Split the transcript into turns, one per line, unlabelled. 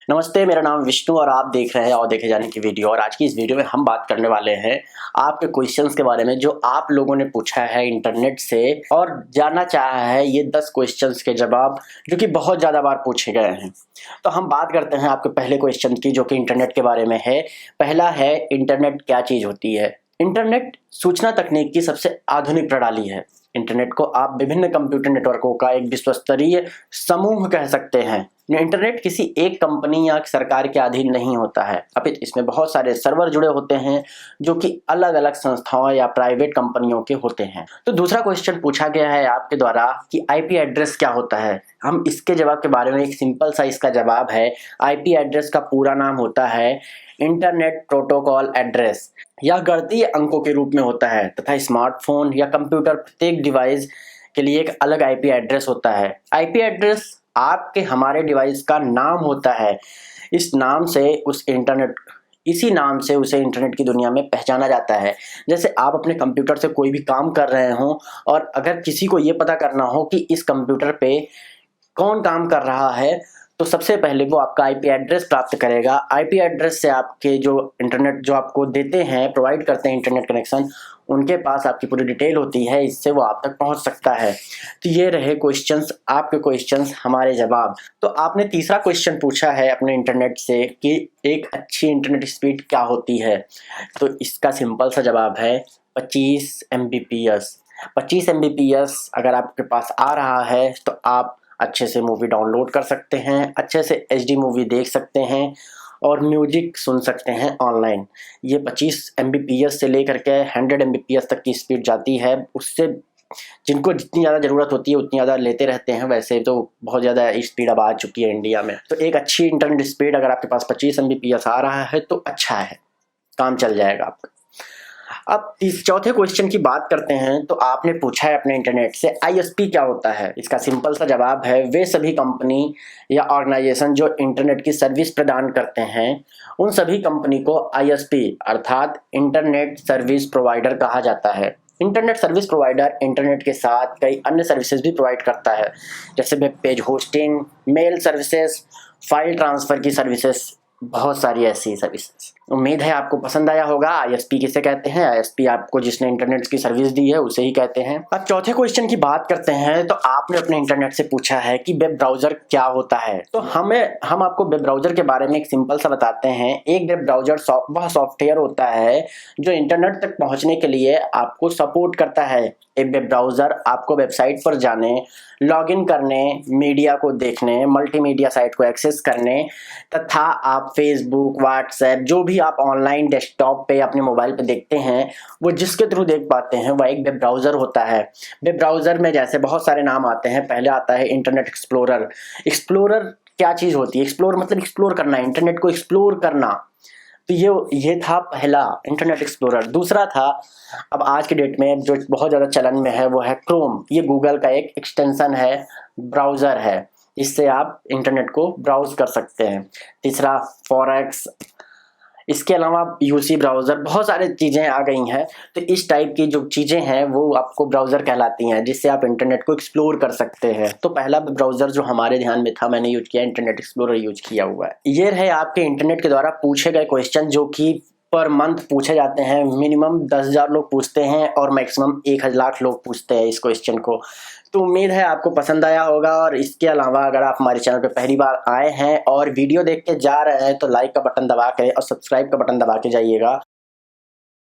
नमस्ते, मेरा नाम विष्णु और आप देख रहे हैं और देखे जाने की वीडियो। और आज की इस वीडियो में हम बात करने वाले हैं आपके क्वेश्चंस के बारे में जो आप लोगों ने पूछा है इंटरनेट से और जानना चाहा है ये 10 क्वेश्चंस के जवाब जो कि बहुत ज़्यादा बार पूछे गए हैं। तो हम बात करते हैं आपके पहले क्वेश्चन की जो कि इंटरनेट के बारे में है। पहला है, इंटरनेट क्या चीज़ होती है? इंटरनेट सूचना तकनीक की सबसे आधुनिक प्रणाली है। इंटरनेट को आप विभिन्न कंप्यूटर नेटवर्कों का एक विश्वस्तरीय समूह कह सकते हैं। इंटरनेट किसी एक कंपनी या सरकार के अधीन नहीं होता है, अपितु इसमें बहुत सारे सर्वर जुड़े होते हैं जो कि अलग अलग संस्थाओं या प्राइवेट कंपनियों के होते हैं। तो दूसरा क्वेश्चन पूछा गया है आपके द्वारा कि आईपी एड्रेस क्या होता है। हम इसके जवाब के बारे में एक सिंपल सा इसका जवाब है। आईपी एड्रेस का पूरा नाम होता है इंटरनेट प्रोटोकॉल एड्रेस। यह गणितीय अंकों के रूप में होता है तथा स्मार्टफोन या कंप्यूटर प्रत्येक डिवाइस के लिए एक अलग आईपी एड्रेस होता है। आईपी एड्रेस आपके हमारे डिवाइस का नाम होता है। इसी नाम से उसे इंटरनेट की दुनिया में पहचाना जाता है। जैसे आप अपने कंप्यूटर से कोई भी काम कर रहे हो और अगर किसी को ये पता करना हो कि इस कंप्यूटर पे कौन काम कर रहा है तो सबसे पहले वो आपका आईपी एड्रेस प्राप्त करेगा। आईपी एड्रेस से आपके जो इंटरनेट जो आपको देते हैं, प्रोवाइड करते हैं इंटरनेट कनेक्शन, उनके पास आपकी पूरी डिटेल होती है, इससे वो आप तक पहुंच सकता है। तो ये रहे क्वेश्चंस, आपके क्वेश्चंस हमारे जवाब। तो आपने तीसरा क्वेश्चन पूछा है अपने इंटरनेट से कि एक अच्छी इंटरनेट स्पीड क्या होती है। तो इसका सिंपल सा जवाब है 25 Mbps। 25 Mbps अगर आपके पास आ रहा है तो आप अच्छे से मूवी डाउनलोड कर सकते हैं, अच्छे से एचडी मूवी देख सकते हैं और म्यूजिक सुन सकते हैं ऑनलाइन। ये 25 Mbps से लेकर के 100 Mbps तक की स्पीड जाती है। उससे जिनको जितनी ज़्यादा ज़रूरत होती है उतनी ज़्यादा लेते रहते हैं। वैसे तो बहुत ज़्यादा स्पीड अब आ चुकी है इंडिया में। तो एक अच्छी इंटरनेट स्पीड अगर आपके पास 25 Mbps आ रहा है तो अच्छा है, काम चल जाएगा आपका। अब चौथे क्वेश्चन की बात करते हैं। तो आपने पूछा है अपने इंटरनेट से आईएसपी क्या होता है। इसका सिंपल सा जवाब है, वे सभी कंपनी या ऑर्गेनाइजेशन जो इंटरनेट की सर्विस प्रदान करते हैं उन सभी कंपनी को आईएसपी अर्थात इंटरनेट सर्विस प्रोवाइडर कहा जाता है। इंटरनेट सर्विस प्रोवाइडर इंटरनेट के साथ कई अन्य सर्विसेज भी प्रोवाइड करता है, जैसे web page hosting, mail services, file transfer की सर्विसेज, बहुत सारी ऐसी सर्विसेज। उम्मीद है आपको पसंद आया होगा। आईएसपी किसे कहते हैं? आईएसपी आपको जिसने इंटरनेट की सर्विस दी है उसे ही कहते हैं। अब चौथे क्वेश्चन की बात करते हैं। तो आपने अपने इंटरनेट से पूछा है कि वेब ब्राउजर क्या होता है। तो हम आपको वेब ब्राउजर के बारे में एक सिंपल सा बताते हैं। एक वेब ब्राउजर वह सॉफ्टवेयर होता है जो इंटरनेट तक पहुंचने के लिए आपको सपोर्ट करता है। एक वेब ब्राउजर आपको वेबसाइट पर जाने, लॉगिन करने, मीडिया को देखने, मल्टीमीडिया साइट को एक्सेस करने तथा आप फेसबुक, व्हाट्सएप जो भी आप ऑनलाइन डेस्कटॉप पे अपने मोबाइल पे देखते हैं वो जिसके थ्रू देख पाते हैं वह एक वेब ब्राउज़र होता है। वेब ब्राउज़र में जैसे बहुत सारे नाम आते हैं। पहले आता है इंटरनेट एक्सप्लोरर। एक्सप्लोरर क्या चीज़ होती है? एक्सप्लोर मतलब एक्सप्लोर करना, इंटरनेट को एक्सप्लोर करना। तो ये था पहला इंटरनेट एक्सप्लोरर। दूसरा था, अब आज के डेट में जो बहुत ज़्यादा चलन में है वो है क्रोम। ये गूगल का एक एक्सटेंशन है, ब्राउज़र है, इससे आप इंटरनेट को ब्राउज कर सकते हैं। तीसरा फॉरेक्स, इसके अलावा यूसी ब्राउज़र, बहुत सारी चीज़ें आ गई हैं। तो इस टाइप की जो चीज़ें हैं वो आपको ब्राउज़र कहलाती हैं जिससे आप इंटरनेट को एक्सप्लोर कर सकते हैं। तो पहला ब्राउज़र जो हमारे ध्यान में था मैंने यूज किया, इंटरनेट एक्सप्लोरर यूज किया हुआ है। ये रहे आपके इंटरनेट के द्वारा पूछे गए क्वेश्चन जो कि पर मंथ पूछे जाते हैं। मिनिमम 10,000 लोग पूछते हैं और मैक्सिमम 1,00,000 लोग पूछते हैं इस क्वेश्चन को। तो उम्मीद है आपको पसंद आया होगा। और इसके अलावा अगर आप हमारे चैनल पे पहली बार आए हैं और वीडियो देख के जा रहे हैं तो लाइक का बटन दबा के और सब्सक्राइब का बटन दबा के जाइएगा।